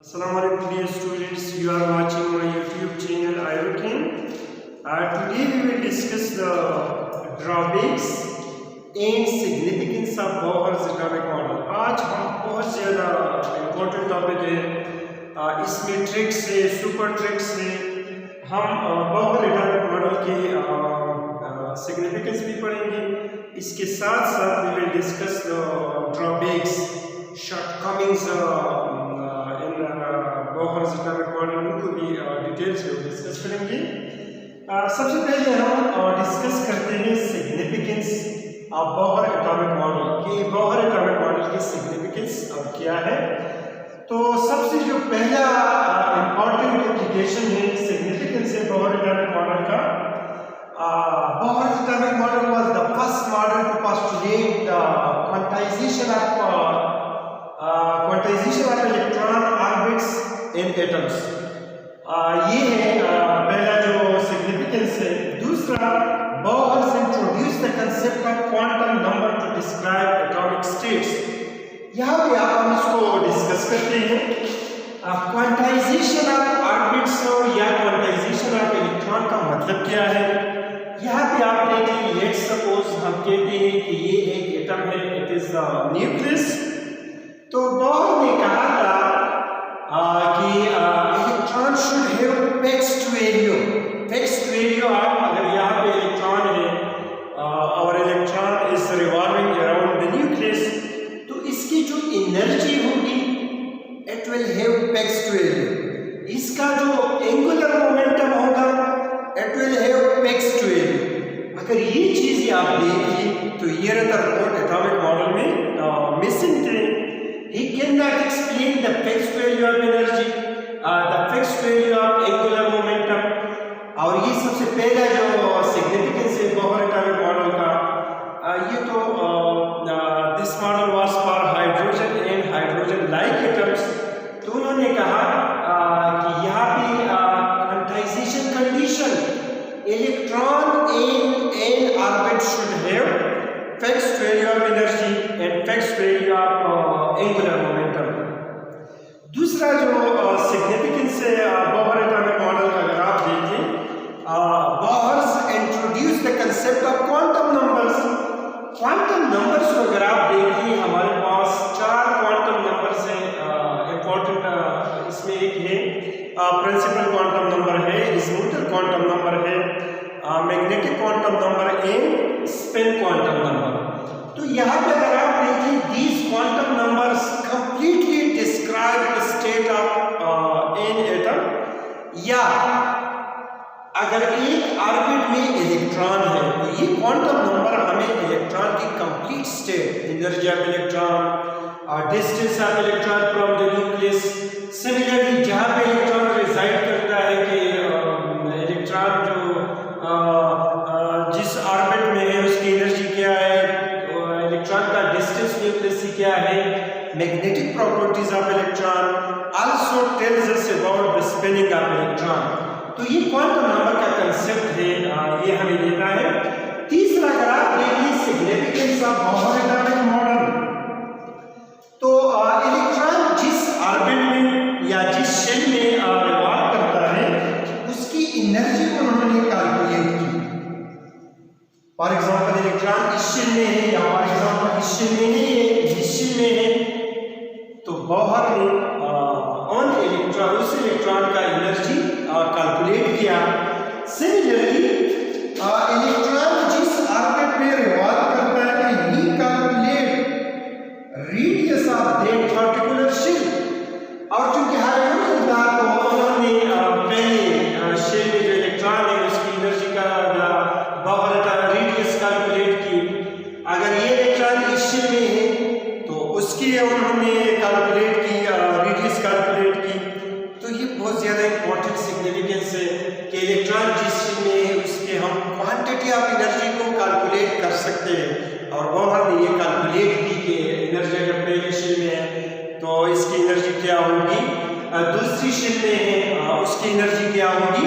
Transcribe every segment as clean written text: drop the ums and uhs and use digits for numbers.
Assalamualaikum dear students, you are watching my YouTube channel Aerokin. Today we will discuss the drawbacks and significance of Bohr's atomic model. आज हम बहुत ज़्यादा important topic है, इसमें tricks है, super tricks है। हम बोहर एटॉमिक मॉडल के सिग्निफिकेंस भी पढ़ेंगे, इसके साथ साथ we will discuss the drawbacks, shortcomings Bohr's atomic model, उनको भी डिटेल से डिस्कस करेंगे। सबसे पहले हम डिस्कस करते हैं significance of Bohr atomic model कि बोहर एटॉमिक मॉडल की सिग्निफिकेंस क्या है। तो सबसे जो पहला इम्पॉर्टेंट एप्लीकेशन है, सिग्निफिकेंस है बोहर एटॉमिक मॉडल का। Bohr atomic model was the first model to postulate the quantisation of electron orbits in atoms. ये है पहला जो सिग्निफिकेंस है। दूसरा, Bohr's introduce the concept of quantum number to describe atomic states. यहाँ पे हम इसको डिस्कस करते हैं। क्वांटाइजेशन ऑफ ऑर्बिट्स या क्वांटाइजेशन ऑफ इलेक्ट्रॉन का मतलब क्या है। यहाँ पे आप देखिए, लेट्स सपोज हम कहते हैं कि ये एक एटम है, इट इज द न्यूक्लियस। तो बोहर ने कहा था कि electron should have fixed value. Fixed value, अगर यहाँ पे इलेक्ट्रॉन है और electron is revolving around the nucleus, तो इसकी जो एनर्जी होगी it will have fixed value. इसका जो एंगुलर मोमेंटम होगा it will have fixed value. अगर ये चीजें आप देखिए तो ये रिपोर्ट एटॉमिक मॉडल में मिसिंग थे। He cannot explain the fixed value of energy, the fixed value of angular momentum। और ये सबसे पहला जो सिग्निफिकेंस है बोहर एटॉमिक मॉडल का, ये तो this model was for hydrogen and hydrogen like atoms. तो उन्होंने कहा कि यहाँ पे quantization condition, electron in orbit should have fixed value of energy and fixed value of angular momentum। दूसरा जो सिग्निफिकेंस है बोहर एटॉमिक मॉडल का, अगर आप देखें, Bohr's introduce the concept of quantum numbers. Quantum numbers को अगर आप देखिए, हमारे पास 4 क्वांटम नंबर्स हैं इंपॉर्टेंट। इसमें एक है प्रिंसिपल क्वांटम नंबर है, इजोटर क्वांटम नंबर है, magnetic quantum number and spin quantum number. तो यहाँ पे अगर आप देखें, these quantum numbers completely describe the state of an atom। या अगर एक ऑर्बिट में इलेक्ट्रॉन है तो ये क्वांटम नंबर हमें इलेक्ट्रॉन की complete state, energy of electron, distance of electron from the nucleus. Similarly जहाँ पे इलेक्ट्रॉन रिजाइड करता है कि इलेक्ट्रॉन जो जिस ऑर्बिट में है उसकी एनर्जी क्या है, इलेक्ट्रॉन का डिस्टेंस न्यूक्लियस से क्या है, magnetic properties of electron also tells us about the spinning of electron. तो ये क्वांटम नंबर का कंसेप्ट है, ये हमें देता है। तीसरा, अगर आप देखिए significance of Bohr atomic model, तो इलेक्ट्रॉन जिस ऑर्बिट में या जिस शेल में रिवॉल्व करता है उसकी एनर्जी को उन्होंने कैलकुलेट की। फॉर एग्जाम्पल इलेक्ट्रॉन इस शेल में है, या फॉर एग्जाम्पल इस शेल में नहीं है, इस शेल में है, तो बोहर ने ऑन इलेक्ट्रॉन उस इलेक्ट्रॉन का एनर्जी कैलकुलेट किया। सिमिलरली इलेक्ट्रॉन जिस ऑर्बिट में रिवॉल्व करता है, he calculate radius of that particular shell. और चूंकि हाइड्रोजन था तो उन्होंने पहले शेल में जो इलेक्ट्रॉन है उसकी एनर्जी का बोहर रेडियस कैलकुलेट की। अगर ये इलेक्ट्रॉन इस शेल में है तो उसकी उन्होंने कैलकुलेट की, रेडियस कैलकुलेट की। तो ये बहुत ज़्यादा इंपॉर्टेंट सिग्निफिकेंस है कि इलेक्ट्रॉन जिस शेल में है उसके हम क्वांटिटी ऑफ एनर्जी को कैलकुलेट कर सकते हैं। और बोहर ने ये कैलकुलेट की कि एनर्जी अगर पहले शेल में है तो इसकी एनर्जी क्या होगी, दूसरी शेल में है उसकी एनर्जी क्या होगी।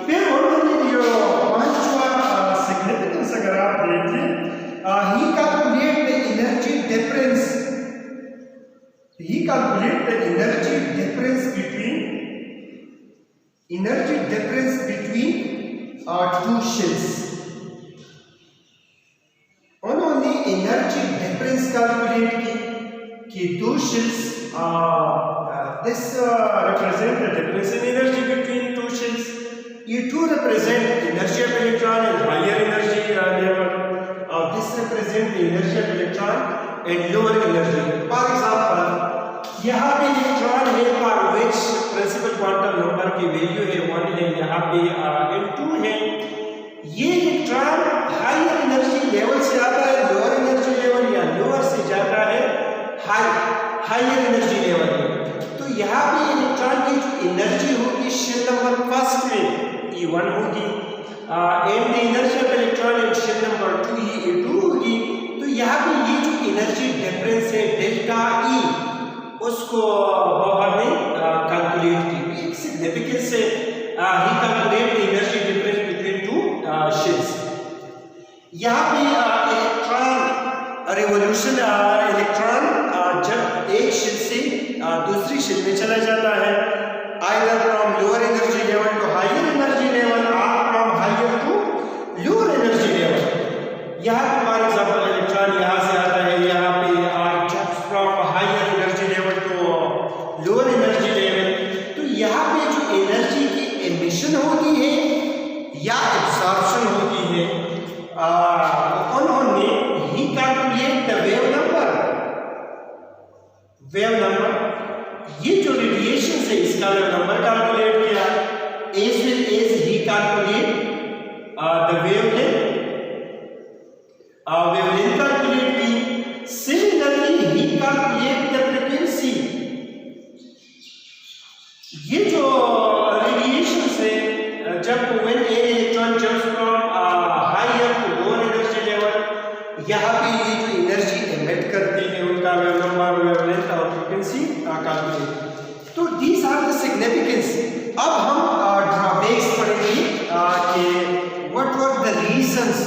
फिर उन्होंने जो पांचवा सिग्निफिकेंस अगर आप देखें, he calculate the energy difference. He calculated the energy difference between energy difference between two shells. उन्होंने एनर्जी डिफरेंस कैलकुलेट की कि दो shells this represent the difference in energy between two shells. ये two represent energy of electron and higher energy level. This represent the energy of electron and lower energy. For example, यहाँ पे electron है for which principal quantum number की value है 1 है, यहाँ पे N2 है। ये इलेक्ट्रॉन हायर एनर्जी लेवल से आता है लोअर एनर्जी लेवल, या लोअर से जाता है हायर एनर्जी लेवल में। तो यहाँ पे इलेक्ट्रॉन की जो एनर्जी होगी शेल नंबर फर्स्ट में E1 होगी, and the energy of electron in shell number 2 E2 होगी। तो यहाँ पे ये जो एनर्जी डिफरेंस है डेल्टा E, उसको बोहर ने कैलकुलेट की। एक सिग्निफिकेंस से he calculate the energy difference between two shells. यहाँ पे इलेक्ट्रॉन रिवॉल्यूशन, इलेक्ट्रॉन जब एक शेल से दूसरी शेल में चला जाता है, either from lower energy level to higher energy level और from higher to lower energy level. यहाँ पे फॉर एग्जांपल इलेक्ट्रॉन यहाँ से आता है यहाँ पे, और जब from higher energy level to lower energy level, तो यहाँ पे जो एनर्जी की एमिशन होती है या एब्सॉर्प्शन होती है, उन्होंने he calculate the wave number. ये जो रेडिएशन है इसका वेव नंबर कैलकुलेट किया, as well as he calculate the wavelength calculate की। Similarly he calculate the frequency. ये जो रेडिएशन से जब when a electron jumps from higher to lower energy level, यहाँ पे ये जो एनर्जी एमिट करते हैं उनका वेव नंबर, वेवलेंथ और फ्रीक्वेंसी कैलकुलेट। तो दीज आर द सिग्निफिकेंस। अब हम ड्रॉबैक्स पढ़ेंगे कि व्हाट वर द रीजंस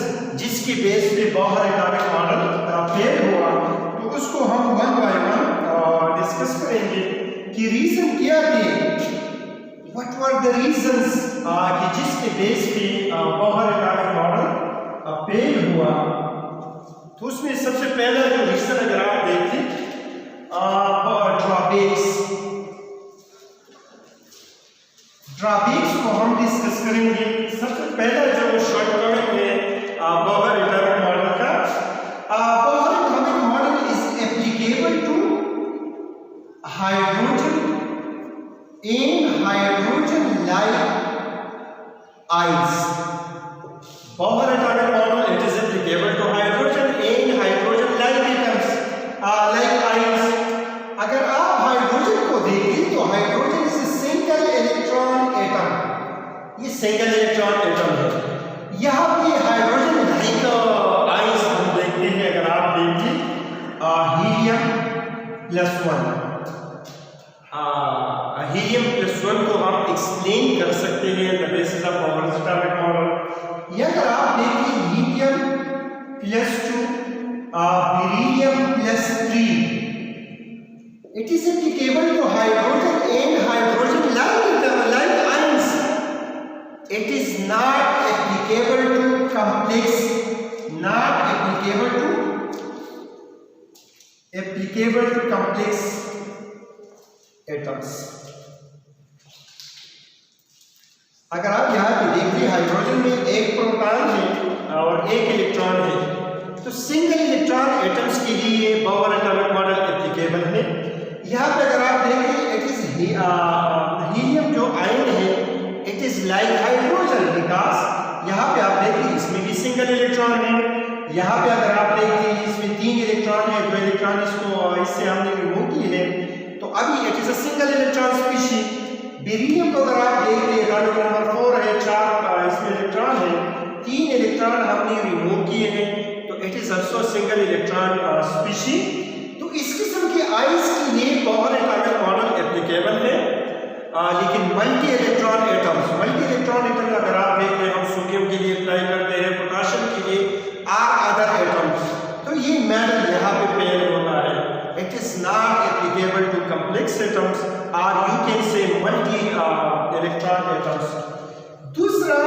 जिसके बेस पे बोहर एटॉमिक मॉडल फेल हुआ। तो उसको हम वन बाय वन डिस्कस करेंगे कि रीजन क्या थे, व्हाट वर द रीजंस कि जिसके बेस पे बोहर एटॉमिक मॉडल फेल हुआ। तो उसमें सबसे पहला जो रीजन अगर आप देखें ड्रॉबैक्स को हम डिस्कस करेंगे। सबसे पहला जो शॉर्टकट है बोहर एटॉमिक मॉडल का, Bohr atomic model is applicable to hydrogen in hydrogen like ions. Bohr atomic model it is applicable to hydrogen in hydrogen like atoms like ions. अगर आप हाइड्रोजन को देखें तो hydrogen is single electron atom, ये single electron atom है। यहाँ पे hydrogen like ions हम देखते हैं, अगर आप देखिए हीलियम प्लस 1, हीलियम प्लस 1 को हम एक्सप्लेन कर सकते हैं the basis of Bohr atomic model. या अगर आप देखिए helium plus 2, beryllium plus 3, it is applicable to hydrogen and hydrogen like ions. It is not applicable to complex atoms. अगर आप यहाँ पे देखिए हाइड्रोजन में एक प्रोटॉन है और एक इलेक्ट्रॉन है, तो सिंगल इलेक्ट्रॉन एटम्स के लिए बोहर एटॉमिक मॉडल एप्लीकेबल है। यहाँ पे अगर आप देखें इट इज हीलियम जो आयन है it is like hydrogen, because यहाँ पे आप देखिए इसमें भी सिंगल इलेक्ट्रॉन है। यहाँ पे अगर आप देखिए इसमें 3 इलेक्ट्रॉन है, 2 इलेक्ट्रॉन इसको इससे हमने रिमूव की है, तो अभी it is a single electron species. Beryllium को अगर आप देखिए एटॉमिक नंबर 4 है, 4 इसमें इलेक्ट्रॉन है, 3 इलेक्ट्रॉन हमने रिमूव किए हैं, तो it is also single electron species. तो इस किस्म के आइंस के लिए बोहर एटॉमिक मॉडल एप्लीकेबल है। लेकिन मल्टी इलेक्ट्रॉन एटम अगर आप देख रहे हैं, हम सोडियम के लिए अप्लाई करते हैं, पोटेशियम के लिए आर अदर एटम्स, तो ये मॉडल यहाँ पे फेल होता है। It is not applicable to complex atoms और you can say multi electron atoms. दूसरा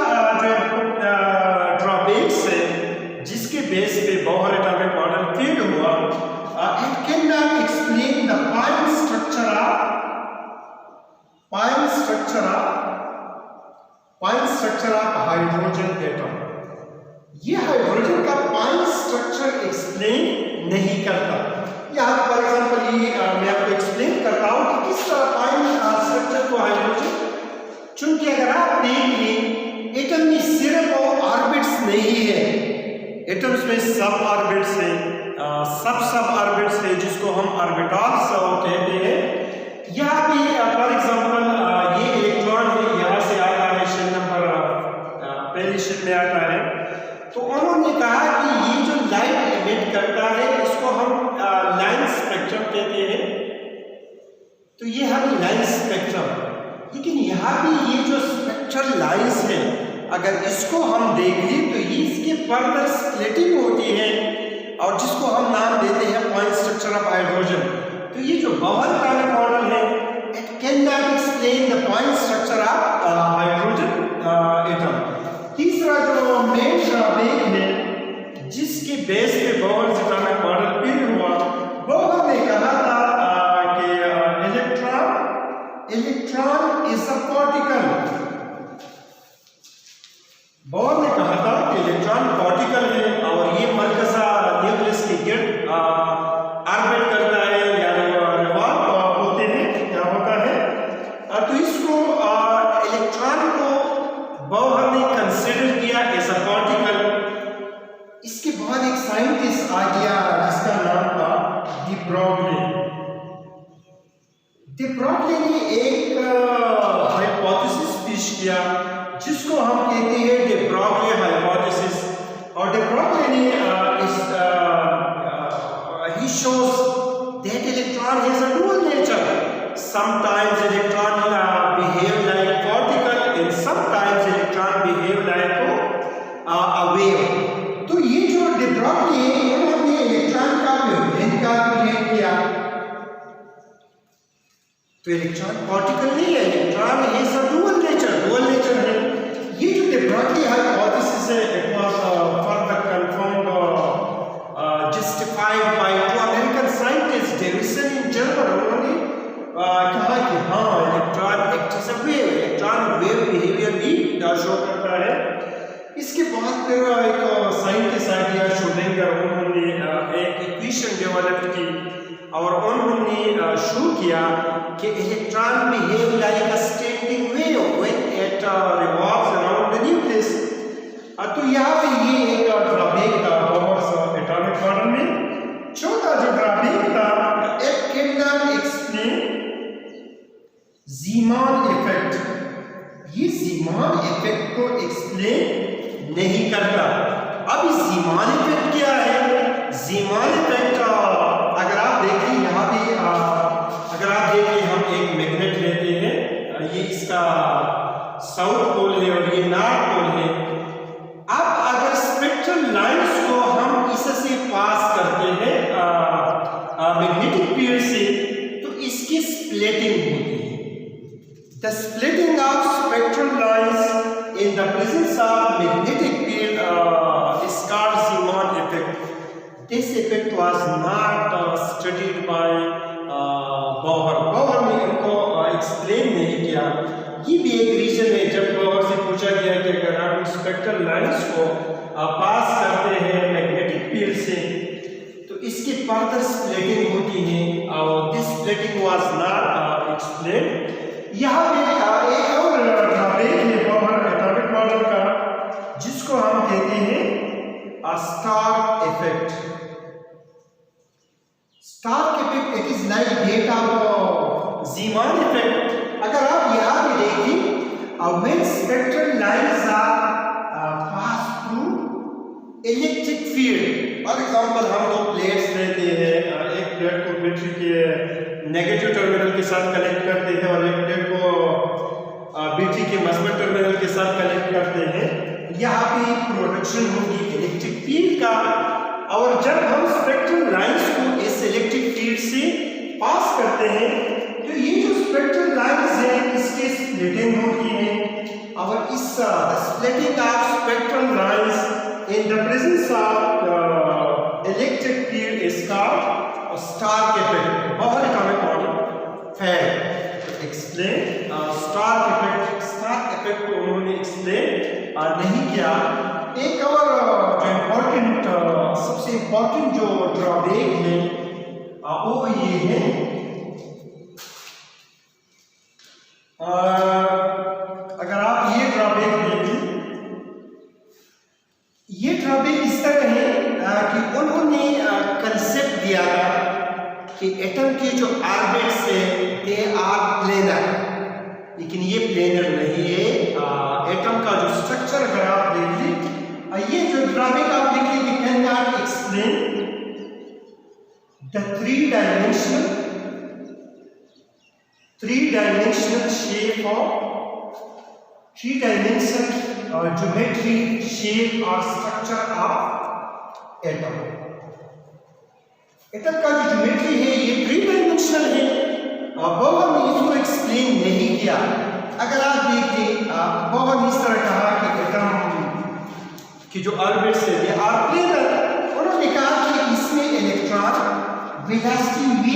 जो ड्रॉबैक्स है जिसके बेस पे बोहर एटॉमिक मॉडल फेल हुआ, it can not explain the fine structure of hydrogen atom. ये हाइड्रोजन का फाइन स्ट्रक्चर एक्सप्लेन नहीं करता। यहाँ फॉर एग्जांपल ये मैं आपको एक्सप्लेन करता हूँ कि किस तरह फाइन स्ट्रक्चर को हाइड्रोजन, चूंकि अगर आप देख लें एटम में सिर्फ ऑर्बिट्स नहीं है, एटम्स में सब ऑर्बिट्स है, सब ऑर्बिट्स है जिसको हम ऑर्बिटल्स कहते हैं। यहाँ पे फॉर एग्जांपल ये इलेक्ट्रॉन है, यहाँ से आता है शेल नंबर पहली शेल में आता है। तो उन्होंने कहा कि ये जो लाइट एमिट करता है इसको हम लाइन स्पेक्ट्रम कहते हैं। तो ये है लाइन स्पेक्ट्रम, लेकिन यहाँ भी ये जो स्पेक्ट्रल लाइंस है अगर इसको हम देख लें तो ये इसके फर्दर स्प्लिटिंग होती है और जिसको हम नाम देते हैं पॉइंट स्ट्रक्चर ऑफ हाइड्रोजन। तो ये जो बोहर एटॉमिक मॉडल है it can not explain the point structure of hydrogen atom. तीसरा जो मेन ड्रॉबैक है जिसके बेस पे बोहर एटॉमिक मॉडल फेल हुआ, बोहर ने कहा था कि electron is a particle. Bohr ने कहा था कि इलेक्ट्रॉन पार्टिकल है और ये मरकज़ा न्यूक्लियस के गिर्द ऑर्बिट करता है या रिवॉल्व होते हैं, क्या होता है। तो इसको इलेक्ट्रॉन को बोहर ने कंसिडर किया एज अ पार्टिकल। इसके बाद एक साइंटिस्ट आ गया जिसका नाम था डी ब्रॉगली। डी ब्रॉगली ने एक हाइपोथेसिस पेश किया जिसको हम कहते हैं डी ब्रॉगली हाइपोथेसिस। और डी ब्रॉगली ने he shows that electron has a dual nature. Sometimes electron behave like particle and sometimes electron behave like a wave. तो ये जो डी ब्रॉगली है उन्होंने इलेक्ट्रॉन का वेवलेंथ कैलकुलेट किया। तो इलेक्ट्रॉन पार्टिकल नहीं है, electron has a dual nature है। ये जो डी ब्रॉगली हाइपोथेसिस है it was further confirmed justified by two American scientists, Davison in Germany। उन्होंने कहा कि हाँ electron act as a wave, electron wave behaviour भी शो करता है। इसके बाद फिर एक साइंटिस्ट आ गया श्रोडिंगर, उन्होंने एक इक्वेशन डेवलप की और उन्होंने शो किया कि electron behave like a standing wave when it revolves around the nucleus. तो यहाँ पे ये एक ड्रॉबैक था बोहर एटॉमिक मॉडल में। चौथा जो ड्रॉबैक था, it can not explain Zeeman effect. ये ज़ीमान इफेक्ट को एक्सप्लेन नहीं करता। अब इस ज़ीमान इफेक्ट क्या है? ज़ीमान इफेक्ट अगर आप देखें यहाँ पे अगर आप देखें हम एक मैग्नेट लेते हैं, ये इसका साउथ पोल है और ये नॉर्थ पोल है। अब अगर स्पेक्ट्रल लाइंस को हम इससे पास करते हैं मैग्नेटिक फील्ड से तो इसकी स्प्लिटिंग होती है। The splitting of spectral lines in the presence of magnetic field is called Zeeman effect. This effect was not studied by Bohr ने इनको एक्सप्लेन नहीं किया। ये भी एक रीजन है जब बोहर से पूछा गया कि अगर हम स्पेक्ट्रल लाइंस को पास करते हैं मैग्नेटिक फील्ड से तो इसकी फर्दर स्प्लिटिंग होती है और this splitting was not explain. यहाँ पे एक और ड्रॉबैक है बोहर एटॉमिक मॉडल का जिसको हम कहते हैं Stark effect. Stark effect it is like that of Zeeman effect. अगर आप यहाँ पे देखिए when spectral lines are passed through electric field, for example हम लोग प्लेट्स लेते हैं, एक प्लेट को बैटरी के नेगेटिव टर्मिनल के साथ कनेक्ट करते हैं और एक प्लेट को बैटरी के मस्बत टर्मिनल के साथ कनेक्ट करते हैं। यहाँ पे प्रोडक्शन होगी इलेक्ट्रिक फील्ड का और जब हम स्पेक्ट्रल लाइंस को इस इलेक्ट्रिक फील्ड से पास करते हैं तो ये जो स्पेक्ट्रल लाइंस है इसकी स्प्लिटिंग होती है our ISSA, the splitting of spectral lines in the presence of electric field is called Stark effect. Bohr atomic model failed to explain Stark effect. Stark effect को उन्होंने explain नहीं किया. एक और जो इम्पोर्टेंट सबसे इम्पोर्टेंट जो ड्रॉबैक है वो ये है, अगर आप ये ड्रॉबैक देखें, ये ड्रॉबैक इस तरह है कि उन्होंने कंसेप्ट दिया था कि एटम के जो ऑर्बिट्स है दे आर प्लेनर, लेकिन ये प्लेनर नहीं है. एटम का जो स्ट्रक्चर अगर आप देखिए, ये जो ड्रॉबैक आप देखिए कि can not explain the three-dimensional shape of three-dimensional geometry shape or structure of atom. Atom का जो ज्योमेट्री है ये 3-dimensional है. बोहर ने इसको एक्सप्लेन नहीं किया. अगर आप देखिए, बोहर ने इस तरह कहा कि एटम की जो ऑर्बिट्स है ये आर प्लेनर. उन्होंने कहा कि इसमें इलेक्ट्रॉन वेलोसिटी v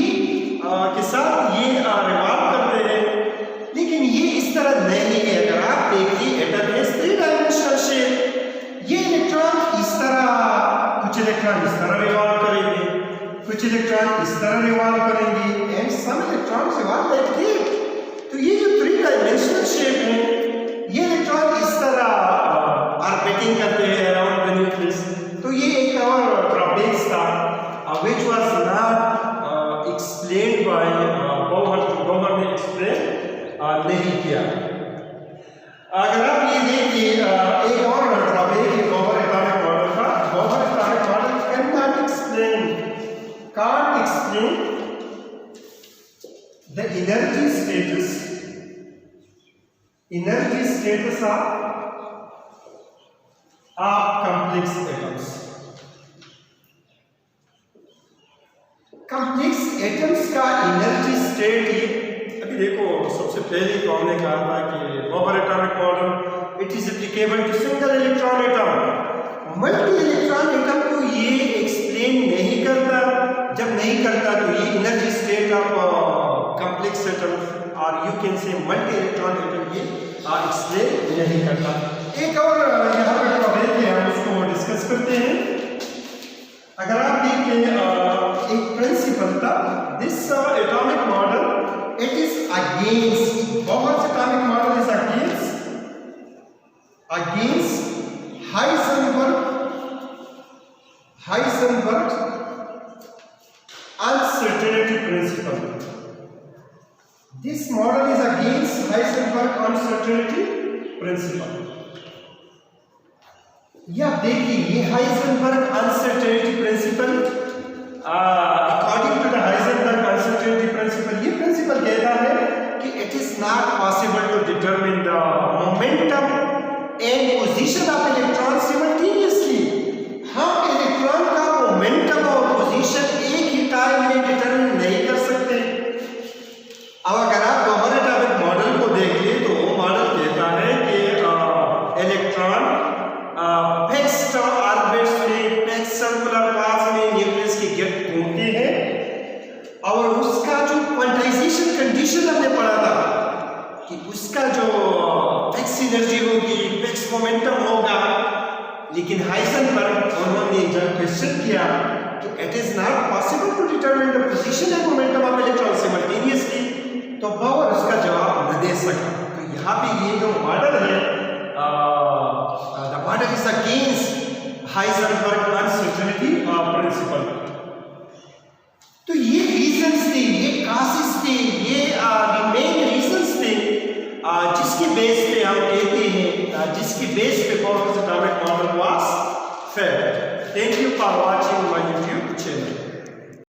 के साथ ये रिवॉल्व करते हैं, लेकिन ये इस तरह नहीं है. अगर आप देखिए एटम है 3-dimensional शेप. ये इलेक्ट्रॉन इस तरह, कुछ इलेक्ट्रॉन इस तरह रिवॉल्व करेंगे, कुछ इलेक्ट्रॉन इस तरह रिवॉल्व करेंगे, and some electrons revolve like this. तो ये जो 3-dimensional शेप है, ये इलेक्ट्रॉन इस तरह ऑर्बिटिंग करते हैं अराउंड द न्यूक्लियस. तो ये एक और ड्रॉबैक था which was not explained by Bohr. Bohr ने एक्सप्लेन नहीं किया. अगर आप ये देखिए, एक और ड्रॉबैक है बोहर एटॉमिक मॉडल का. Bohr atomic model can't explain the energy status of complex atoms. complex atoms का एनर्जी स्टेट ये अभी देखो, सबसे पहले तो हमने कहा था कि Bohr atomic model it is applicable to single electron atom. Multi electron atom को ये एक्सप्लेन नहीं करता. जब नहीं करता तो ये energy state of complex atom और you can say multi electron atom ये एक्सप्लेन नहीं करता. एक और यहाँ पे ड्रॉबैक है, हम उसको डिस्कस करते हैं. अगर आप देखिए, एक प्रिंसिपल था, this atomic model it is against, Bohr atomic model is against Heisenberg uncertainty principle. This model is against Heisenberg uncertainty principle. या देखिए, ये Heisenberg uncertainty principle, according to the Heisenberg uncertainty principle, ये principle कहता है कि it is not possible to determine the momentum and position of electron simultaneously. हम electron का momentum और पोजीशन एक ही टाइम में डिटरमिन नहीं कर सकते. अब अगर आप बोहर एटॉमिक मॉडल को देखिए तो वो मॉडल कहता है कि इलेक्ट्रॉन फिक्स्ड ऑर्बिट्स में, फिक्स्ड सर्कुलर पाथ में न्यूक्लियस की गेट घूमती है, और उसका जो क्वांटाइजेशन कंडीशन हमने पढ़ा था कि उसका जो फिक्स एनर्जी होगी, फिक्स मोमेंटम होगा. लेकिन हाइजेनबर्ग उन्होंने जब क्वेश्चन किया कि it is not possible to determine the position and momentum of electron simultaneously, तो बोहर उसका जवाब न दे सका. तो यहाँ पे ये जो मॉडल है, the model is against Heisenberg uncertainty principle. तो ये रीजंस थे, ये कासेस थे, ये मेन रीजंस थे जिसके बेस पे हम कहते हैं, जिसके बेस पे Bohr atomic model was failed. Thank you for watching my YouTube channel.